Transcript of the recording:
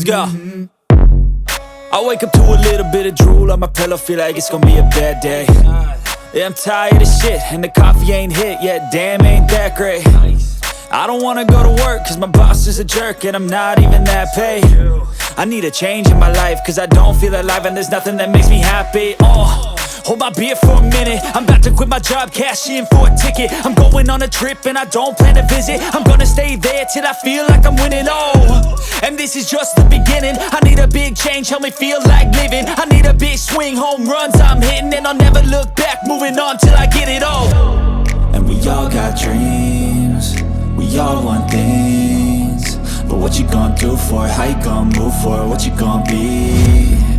Let's go. I wake up to a little bit of drool on my pillow, feel like it's gonna be a bad day. Yeah, I'm tired of shit, and the coffee ain't hit yet, damn, ain't that great. I don't wanna go to work, cause my boss is a jerk, and I'm not even that paid. I need a change in my life, cause I don't feel alive, and there's nothing that makes me happy. Hold my beer for a minute, I'm about to quit my job, cash in for a ticket. I'm going on a trip and I don't plan to visit. I'm gonna stay there till I feel like I'm winning, and this is just the beginning. I need a big change, help me feel like living. I need a big swing, home runs I'm hitting, and I'll never look back, moving on till I get it all. And we all got dreams, we all want things, but what you gonna do for it? How you gonna move for it? What you gonna be?